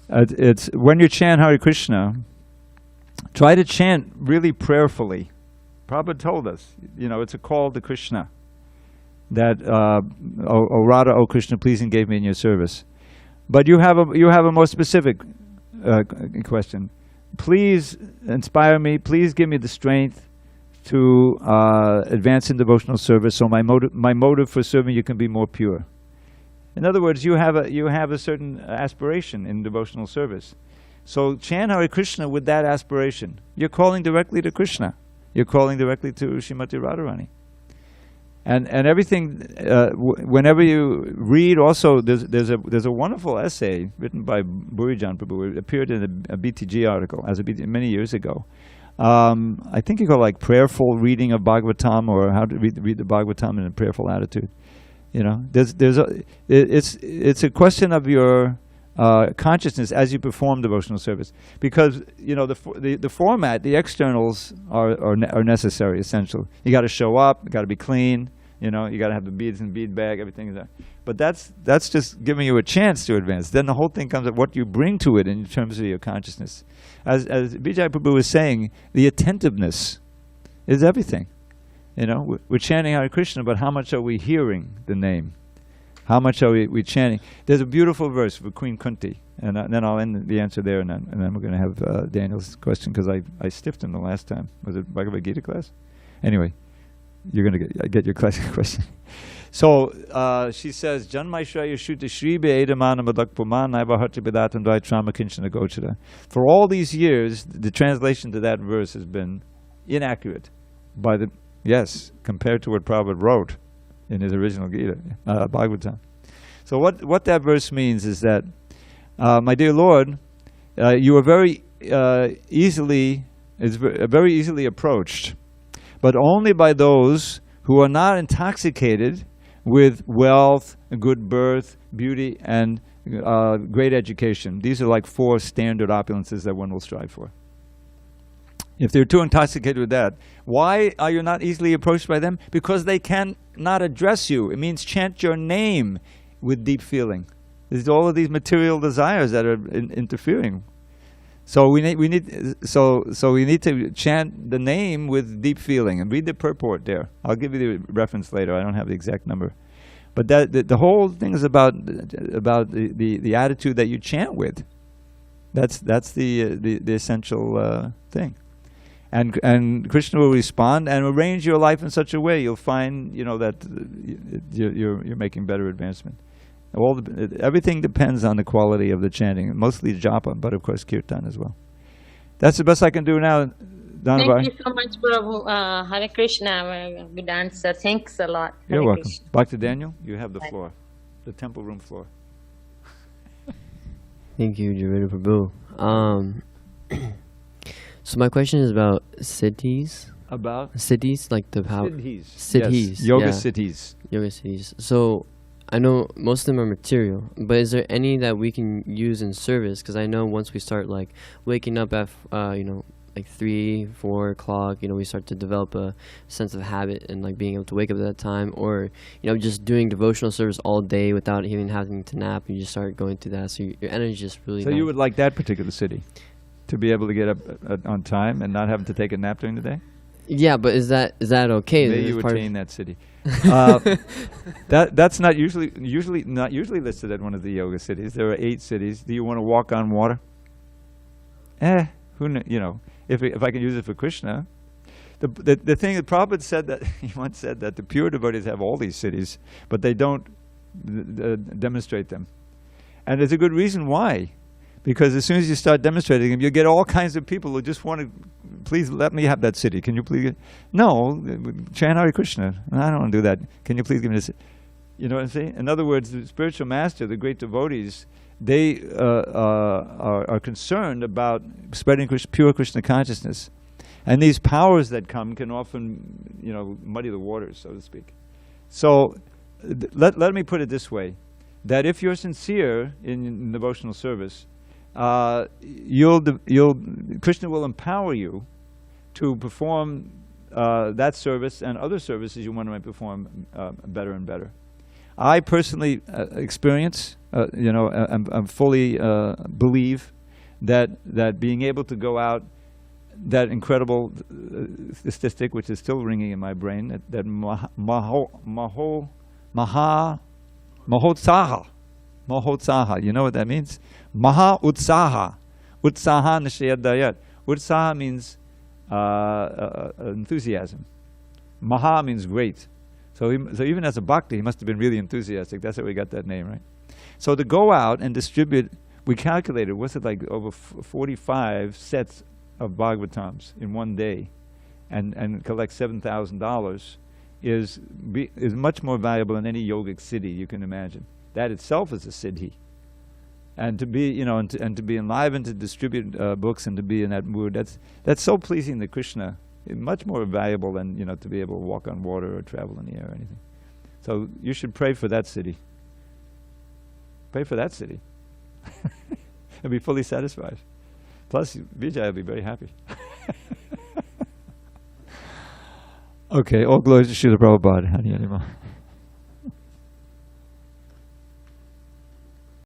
It's when you chant Hare Krishna, try to chant really prayerfully. Prabhupada told us, it's a call to Krishna. That, O Radha, O Krishna, please engage me in your service. But you have a more specific question. Please inspire me. Please give me the strength to advance in devotional service, so my motive for serving you can be more pure. In other words, you have a certain aspiration in devotional service. So chant Hare Krishna with that aspiration. You're calling directly to Krishna. You're calling directly to Srimati Radharani. And everything, whenever you read, also there's a wonderful essay written by Burijan Prabhu. It appeared in a BTG article many years ago. I think you call like prayerful reading of Bhagavatam, or how to read the Bhagavatam in a prayerful attitude. It's a question of your consciousness as you perform devotional service, because the format, the externals are necessary, essential. You got to show up, you got to be clean, you got to have the beads in the bead bag, everything is there. But that's just giving you a chance to advance. Then the whole thing comes at what you bring to it in terms of your consciousness. As Vijay Prabhu was saying, the attentiveness is everything. We're chanting Hare Krishna, but how much are we hearing the name? How much are we chanting? There's a beautiful verse for Queen Kunti, and then I'll end the answer there, and then we're going to have Daniel's question, because I stiffed him the last time. Was it Bhagavad Gita class? Anyway, you're going to get your question. So she says, Janmaishraya Shuddha Shri Be'edamana Madakpuman Naibahati Bedatam Dvai Trama Kinchana Gochara. For all these years, the translation to that verse has been inaccurate compared to what Prabhupada wrote in his original Gita, Bhagavatam. So what that verse means is that, my dear Lord, you are very easily approached, but only by those who are not intoxicated with wealth, good birth, beauty, and great education. These are like 4 standard opulences that one will strive for. If they're too intoxicated with that, why are you not easily approached by them? Because they cannot address you. It means chant your name with deep feeling. There's all of these material desires that are interfering. So we need to chant the name with deep feeling, and read the purport there. I'll give you the reference later. I don't have the exact number, but the whole thing is about the attitude that you chant with. That's the essential thing. And Krishna will respond and arrange your life in such a way you'll find that you're making better advancement. Everything depends on the quality of the chanting, mostly japa, but of course kirtan as well. That's the best I can do now. Dhanabai. Thank you so much, Prabhu. Hare Krishna, good answer. Thanks a lot. You're Hare welcome. Krishna. Back to Daniel. You have the floor, the temple room floor. Thank you, Dravida Prabhu. So my question is about siddhis. About Siddhis, like the power. siddhis. Siddhis, Yes. Yoga yeah. siddhis. Yoga siddhis. So I know most of them are material, but is there any that we can use in service? Because I know once we start like waking up at like 3, 4 o'clock, we start to develop a sense of habit and like being able to wake up at that time, or just doing devotional service all day without even having to nap. You just start going through that, so your energy just really. So you would like that particular city, to be on time and not having to take a nap during the day? Yeah, but is that okay? May Is you it part of- attain that city. That's not usually listed at one of the yoga cities. There are 8 cities. Do you want to walk on water? Who kn- if I can use it for Krishna. The thing that Prabhupada said, that he once said that the pure devotees have all these cities, but they don't demonstrate them. And there's a good reason why. Because as soon as you start demonstrating them, you get all kinds of people who just want to, please let me have that city. Can you please? No, chant Hare Krishna. I don't want to do that. Can you please give me this? You know what I'm saying? In other words, the spiritual master, the great devotees, they are concerned about spreading pure Krishna consciousness. And these powers that come can often, muddy the waters, so to speak. So let me put it this way, that if you're sincere in devotional service, Krishna will empower you to perform that service and other services you want to perform better and better. I personally experience, I'm fully believe that being able to go out, that incredible statistic which is still ringing in my brain, that Mahotsaha, you know what that means? Maha Utsaha. Utsaha Nishayadayat. Utsaha means enthusiasm. Maha means great. So even as a bhakti, he must have been really enthusiastic. That's how we got that name, right? So to go out and distribute, we calculated, what's it like, over 45 sets of Bhagavatams in one day, and collect $7,000 is much more valuable than any yogic city you can imagine. That itself is a siddhi. And to be, and to be enlivened to distribute books and to be in that mood, that's so pleasing to Krishna. Much more valuable than, to be able to walk on water or travel in the air or anything. So you should pray for that city. Pray for that city. And be fully satisfied. Plus, Vijay will be very happy. Okay, all glory to Srila Prabhupada. Hari Hari Maha.